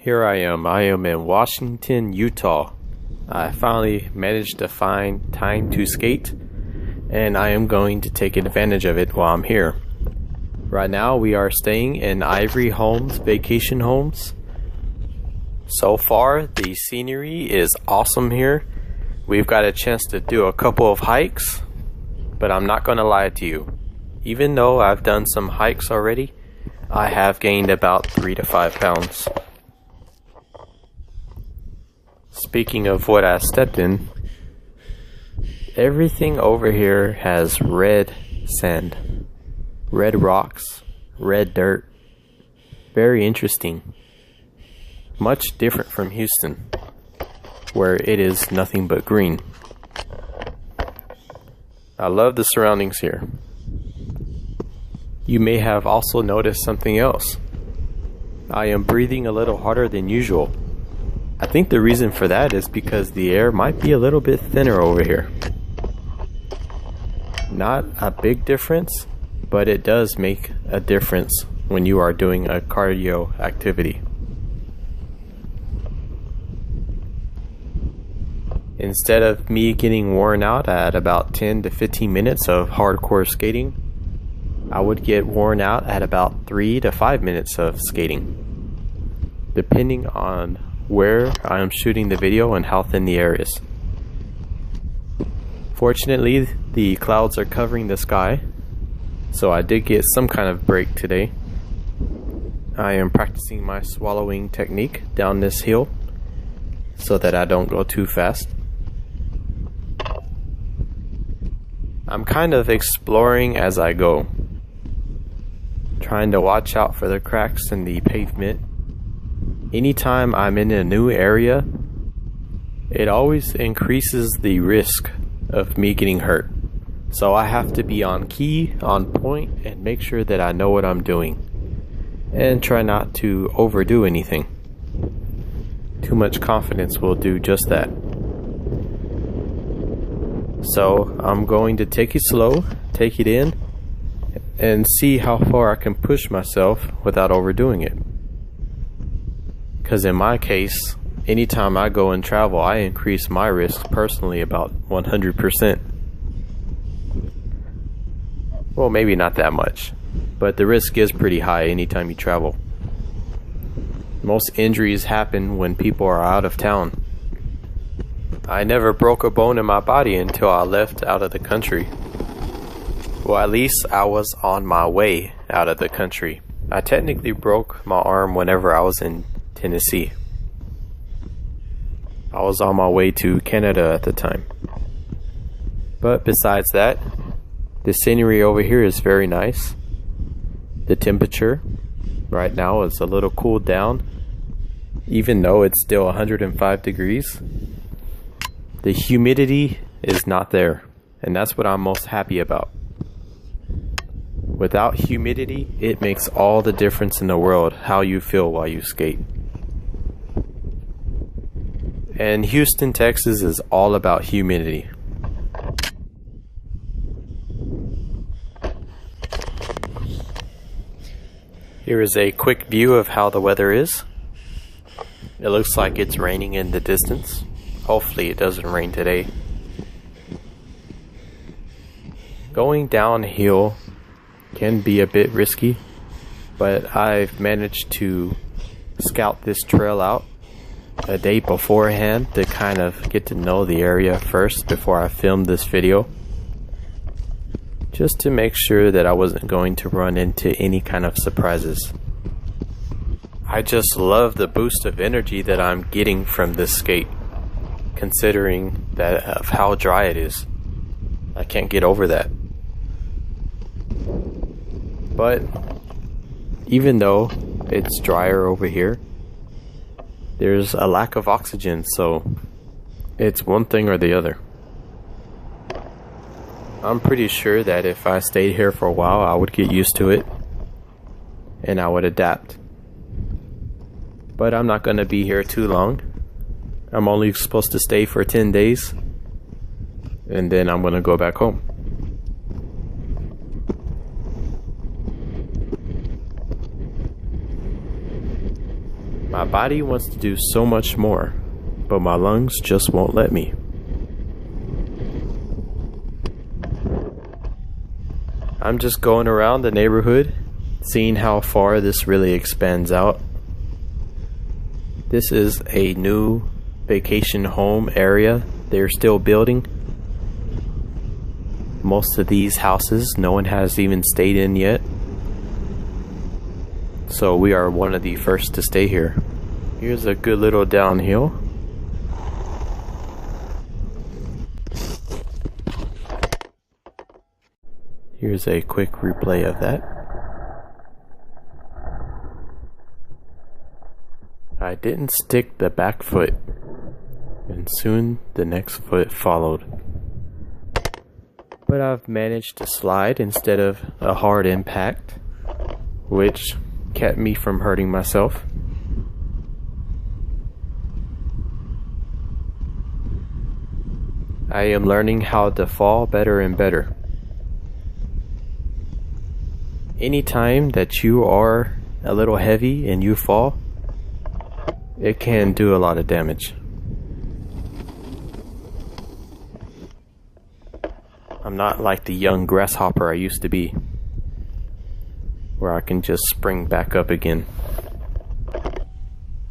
Here I am. I am in Washington, Utah. I finally managed to find time to skate, and I am going to take advantage of it while I'm here. Right now we are staying in Ivory Homes Vacation Homes. So far the scenery is awesome here. We've got a chance to do a couple of hikes, but I'm not going to lie to you. Even though I've done some hikes already, I have gained about 3 to 5 pounds. Speaking of what I stepped in, everything over here has red sand, red rocks, red dirt. Very interesting. Much different from Houston, where it is nothing but green. I love the surroundings here. You may have also noticed something else. I am breathing a little harder than usual. I think the reason for that is because the air might be a little bit thinner over here. Not a big difference, but it does make a difference when you are doing a cardio activity. Instead of me getting worn out at about 10 to 15 minutes of hardcore skating, I would get worn out at about 3 to 5 minutes of skating, depending on where I am shooting the video and how thin the air is. Fortunately, the clouds are covering the sky, so I did get some kind of break today. I am practicing my swallowing technique down this hill so that I don't go too fast. I'm kind of exploring as I go, trying to watch out for the cracks in the pavement. Anytime I'm in a new area, it always increases the risk of me getting hurt. So I have to be on key, on point, and make sure that I know what I'm doing. And try not to overdo anything. Too much confidence will do just that. So I'm going to take it slow, take it in, and see how far I can push myself without overdoing it. Because in my case, anytime I go and travel, I increase my risk personally about 100%. Well, maybe not that much, but the risk is pretty high anytime you travel. Most injuries happen when people are out of town. I never broke a bone in my body until I left out of the country. Well, at least I was on my way out of the country. I technically broke my arm whenever I was in Tennessee. I was on my way to Canada at the time. But besides that, the scenery over here is very nice. The temperature right now is a little cooled down, even though it's still 105 degrees. The humidity is not there, and that's what I'm most happy about. Without humidity, it makes all the difference in the world how you feel while you skate. And Houston, Texas is all about humidity. Here is a quick view of how the weather is. It looks like it's raining in the distance. Hopefully it doesn't rain today. Going downhill can be a bit risky, but I've managed to scout this trail out a day beforehand to kind of get to know the area first before I filmed this video, just to make sure that I wasn't going to run into any kind of surprises. I just love the boost of energy that I'm getting from this skate, considering that of how dry it is. I can't get over that. But even though it's drier over here, there's a lack of oxygen, so it's one thing or the other. I'm pretty sure that if I stayed here for a while, I would get used to it and I would adapt. But I'm not going to be here too long. I'm only supposed to stay for 10 days and then I'm going to go back home. My body wants to do so much more, but my lungs just won't let me. I'm just going around the neighborhood, seeing how far this really expands out. This is a new vacation home area they're still building. Most of these houses no one has even stayed in yet. So we are one of the first to stay here. Here's a good little downhill. Here's a quick replay of that. I didn't stick the back foot, and soon the next foot followed. But I've managed to slide instead of a hard impact, which kept me from hurting myself. I am learning how to fall better and better. Anytime that you are a little heavy and you fall, it can do a lot of damage. I'm not like the young grasshopper I used to be, where I can just spring back up again.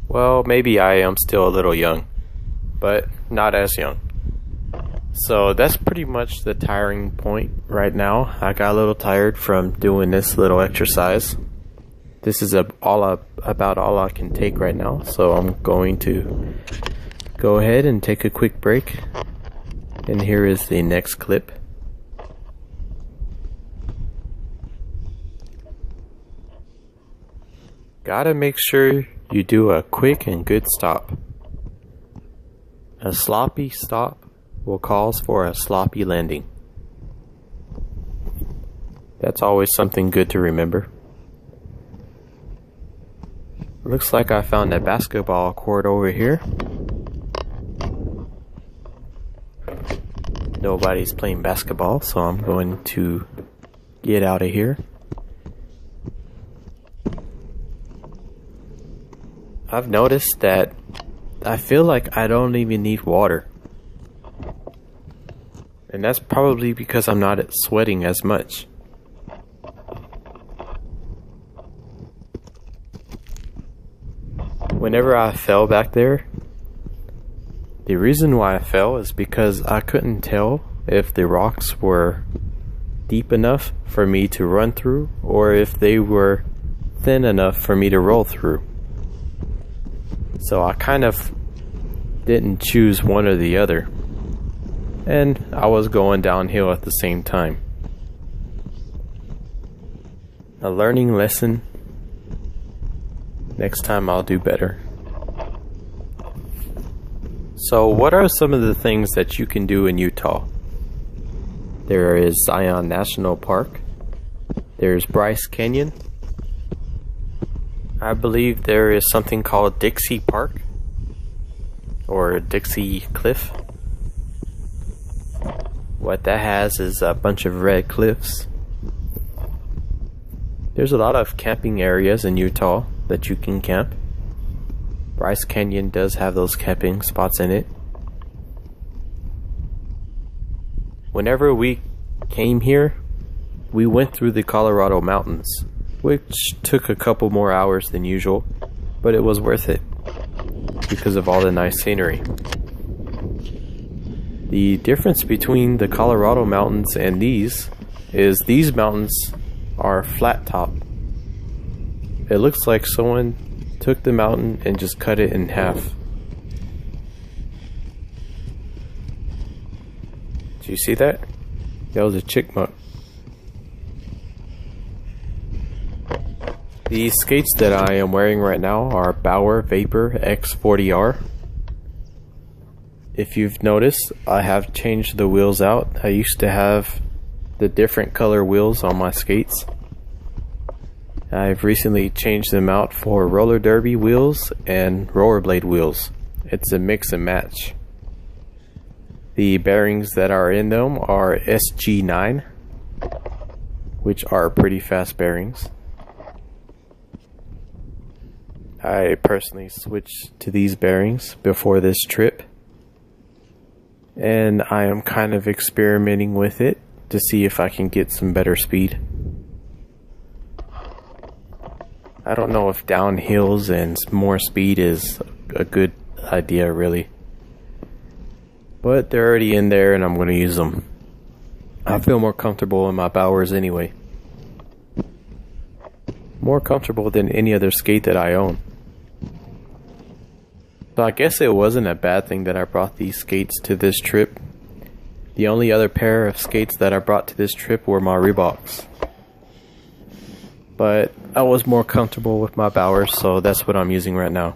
Well, maybe I am still a little young, but not as young. So that's pretty much the tiring point right now. I got a little tired from doing this little exercise. This is about all I can take right now, so I'm going to go ahead and take a quick break. And here is the next clip. Gotta make sure you do a quick and good stop. A sloppy stop will cause for a sloppy landing. That's always something good to remember. Looks like I found a basketball court over here. Nobody's playing basketball, so I'm going to get out of here. I've noticed that I feel like I don't even need water. And that's probably because I'm not sweating as much. Whenever I fell back there, the reason why I fell is because I couldn't tell if the rocks were deep enough for me to run through or if they were thin enough for me to roll through. So I kind of didn't choose one or the other. And I was going downhill at the same time. A learning lesson. Next time I'll do better. So what are some of the things that you can do in Utah? There is Zion National Park. There's Bryce Canyon. I believe there is something called Dixie Park or Dixie Cliff. What that has is a bunch of red cliffs. There's a lot of camping areas in Utah that you can camp. Bryce Canyon does have those camping spots in it. Whenever we came here, we went through the Colorado mountains, which took a couple more hours than usual, but it was worth it because of all the nice scenery. The difference between the Colorado mountains and these is these mountains are flat top. It looks like someone took the mountain and just cut it in half. Did you see that? That was a chipmunk. The skates that I am wearing right now are Bauer Vapor X40R. If you've noticed, I have changed the wheels out. I used to have the different color wheels on my skates. I've recently changed them out for roller derby wheels and rollerblade wheels. It's a mix and match. The bearings that are in them are SG9, which are pretty fast bearings. I personally switched to these bearings before this trip, and I am kind of experimenting with it to see if I can get some better speed. I don't know if downhills and more speed is a good idea really, but they're already in there and I'm going to use them. I feel more comfortable in my Bowers anyway. More comfortable than any other skate that I own. So I guess it wasn't a bad thing that I brought these skates to this trip. The only other pair of skates that I brought to this trip were my Reeboks. But I was more comfortable with my Bowers, so that's what I'm using right now.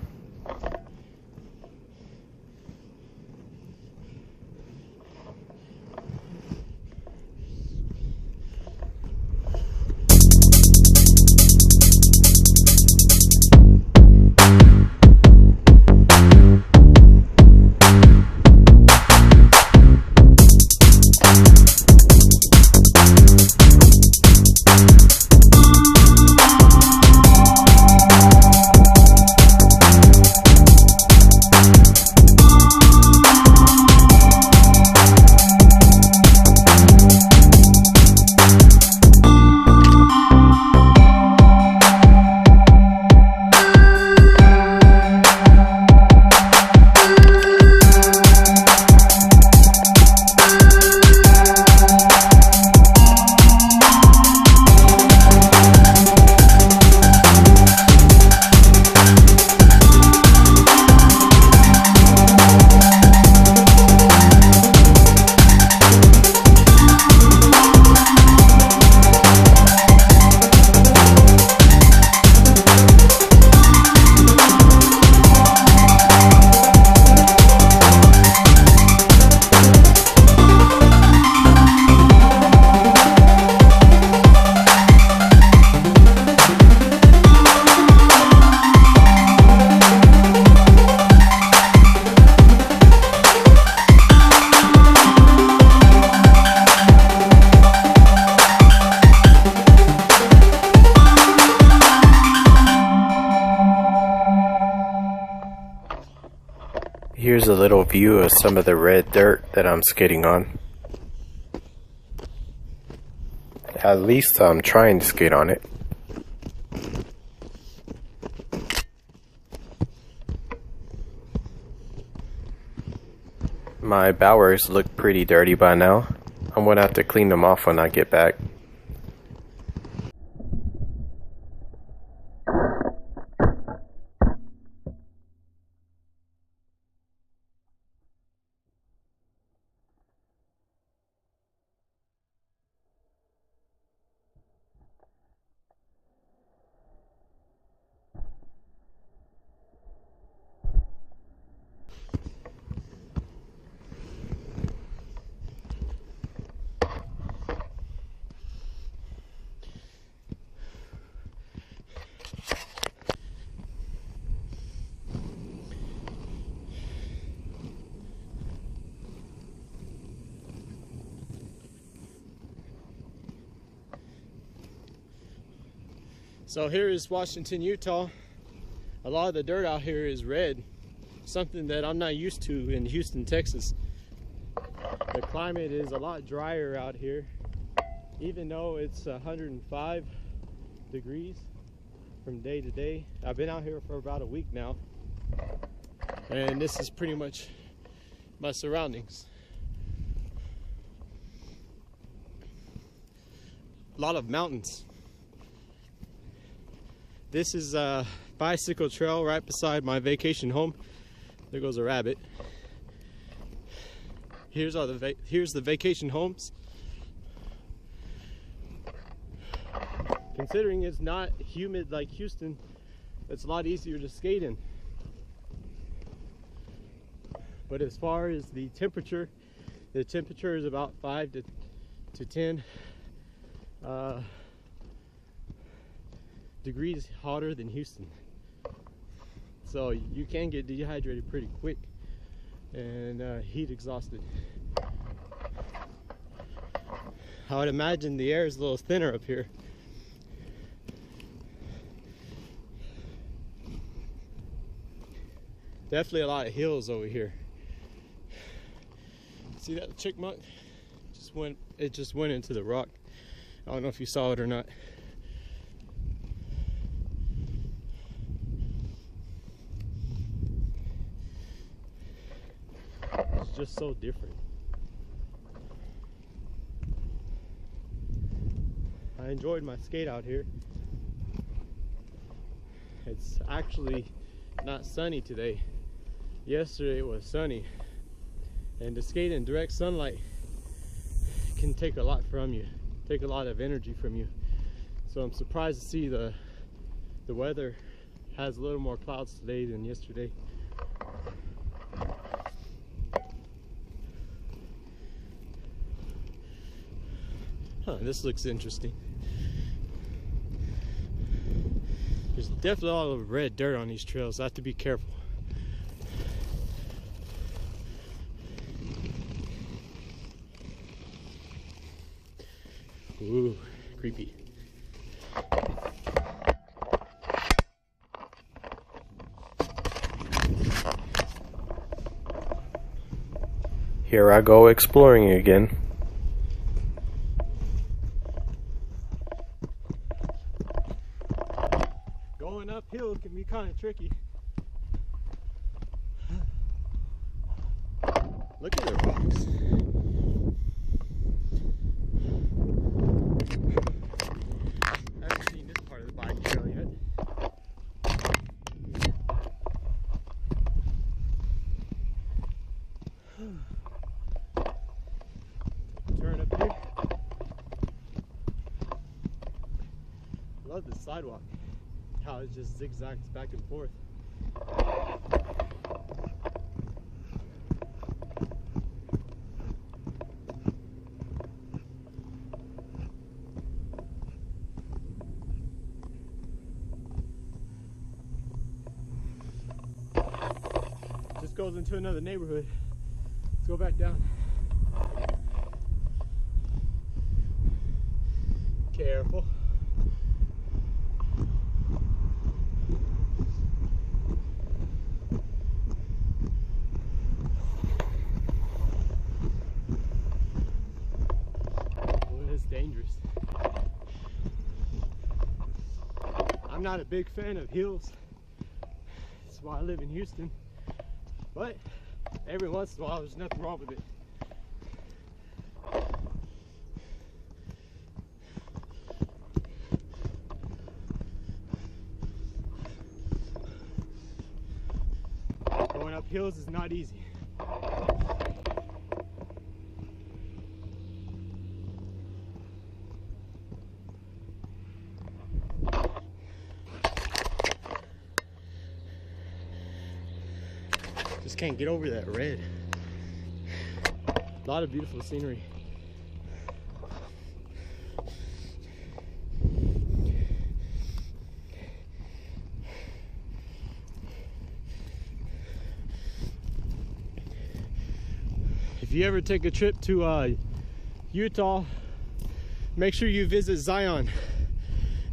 Here's a little view of some of the red dirt that I'm skating on. At least I'm trying to skate on it. My Bowers look pretty dirty by now. I'm gonna have to clean them off when I get back. So here is Washington, Utah. A lot of the dirt out here is red, something that I'm not used to in Houston, Texas. The climate is a lot drier out here, even though it's 105 degrees from day to day. I've been out here for about a week now, and this is pretty much my surroundings. A lot of mountains. This is a bicycle trail right beside my vacation home. There goes a rabbit. Here's the vacation homes. Considering it's not humid like Houston, it's a lot easier to skate in. But as far as the temperature is about 5 to 10 degrees hotter than Houston. So you can get dehydrated pretty quick and heat exhausted. I would imagine the air is a little thinner up here. Definitely a lot of hills over here. See that chickmunk? It just went into the rock. I don't know if you saw it or not. It's just so different. I enjoyed my skate out here. It's actually not sunny today. Yesterday it was sunny, and to skate in direct sunlight can take a lot from you, take a lot of energy from you. So I'm surprised to see the weather has a little more clouds today than yesterday. This looks interesting. There's definitely a lot of red dirt on these trails. I have to be careful. Ooh, creepy. Here I go exploring again. Going uphill can be kind of tricky. Look at the rocks. I haven't seen this part of the bike trail yet. Turn up here. Love the sidewalk. How it just zigzags back and forth. Just goes into another neighborhood. Let's go back down. Careful. Dangerous. I'm not a big fan of hills. That's why I live in Houston. But every once in a while, there's nothing wrong with it. Going up hills is not easy. Just can't get over that red. A lot of beautiful scenery. If you ever take a trip to Utah, make sure you visit Zion.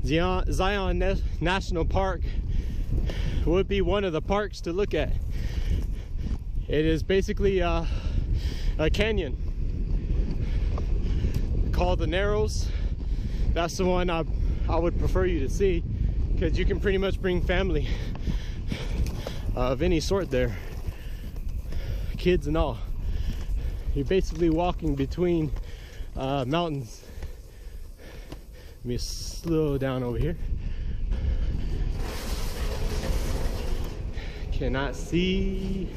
Zion National Park would be one of the parks to look at. It is basically a canyon called the Narrows. That's the one I would prefer you to see, because you can pretty much bring family of any sort there, kids and all. You're basically walking between mountains. Let me slow down over here. Cannot see.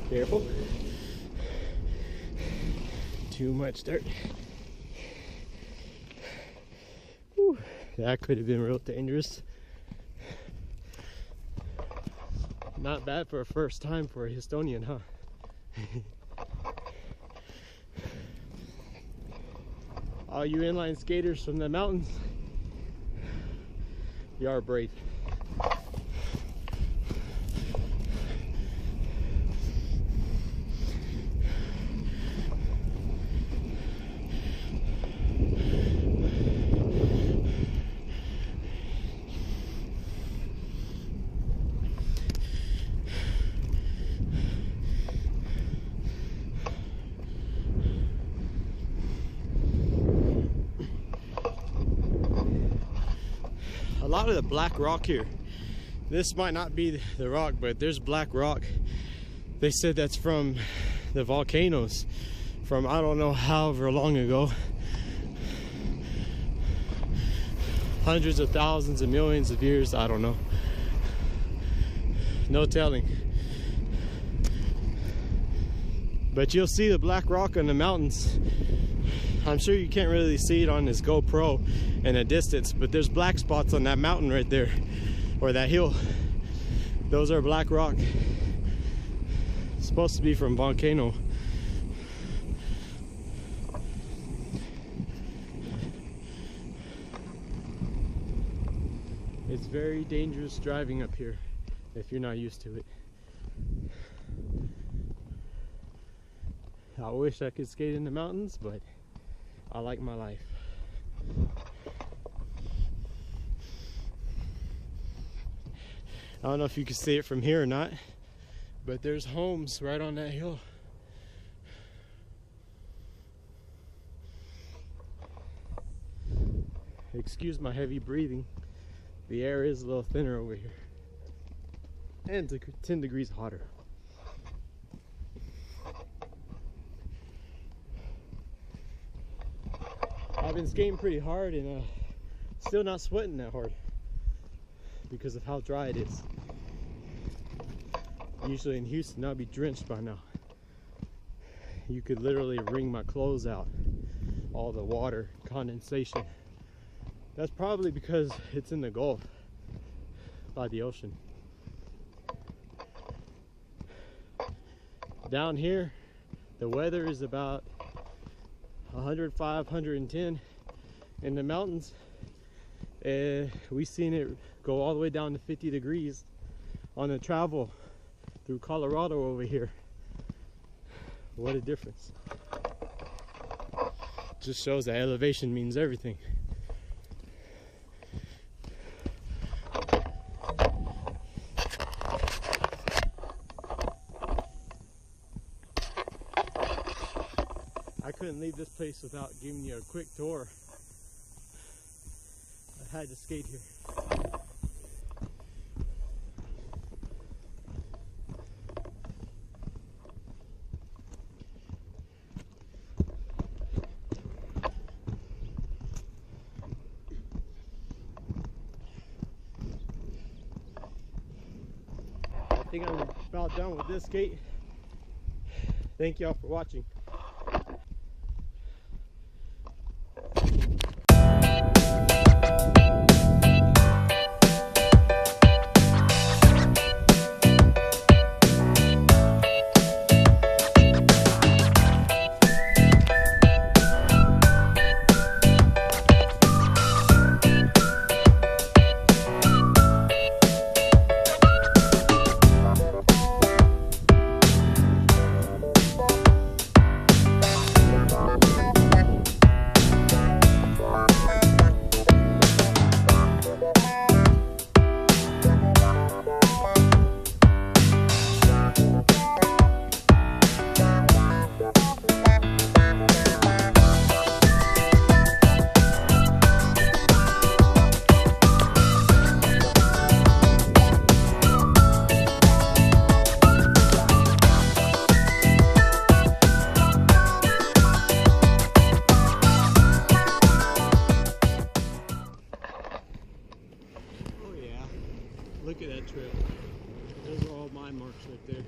Careful. Too much dirt. Whew. That could have been real dangerous. Not bad for a first time for a Houstonian, huh? All you inline skaters from the mountains, you are brave. a lot of the black rock here. This might not be the rock, but there's black rock. They said that's from the volcanoes from I don't know however long ago. Hundreds of thousands of millions of years, I don't know. No telling. But you'll see the black rock on the mountains. I'm sure you can't really see it on this GoPro in a distance, but there's black spots on that mountain right there, or that hill. Those are black rock. It's supposed to be from volcano. It's very dangerous driving up here if you're not used to it. I wish I could skate in the mountains, but I like my life. I don't know if you can see it from here or not, but there's homes right on that hill. Excuse my heavy breathing. The air is a little thinner over here. And it's 10 degrees hotter. I've been skating pretty hard and still not sweating that hard because of how dry it is. Usually in Houston I'll be drenched by now. You could literally wring my clothes out. All the water, condensation. That's probably because it's in the Gulf by the ocean. Down here, the weather is about 105, 110. In the mountains, we've seen it go all the way down to 50 degrees on the travel through Colorado over here. What a difference. Just shows that elevation means everything. I couldn't leave this place without giving you a quick tour. I had to skate here. I think I'm about done with this skate. Thank y'all for watching. Look at that trail. Those are all my marks right there.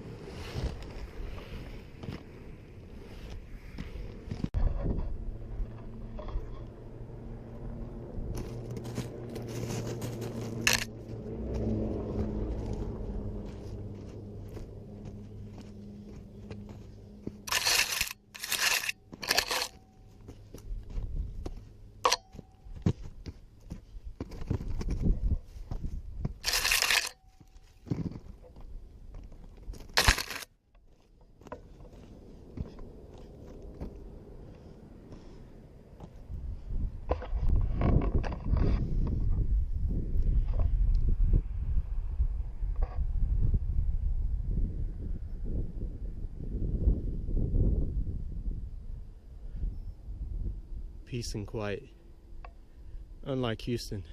Peace and quiet, unlike Houston.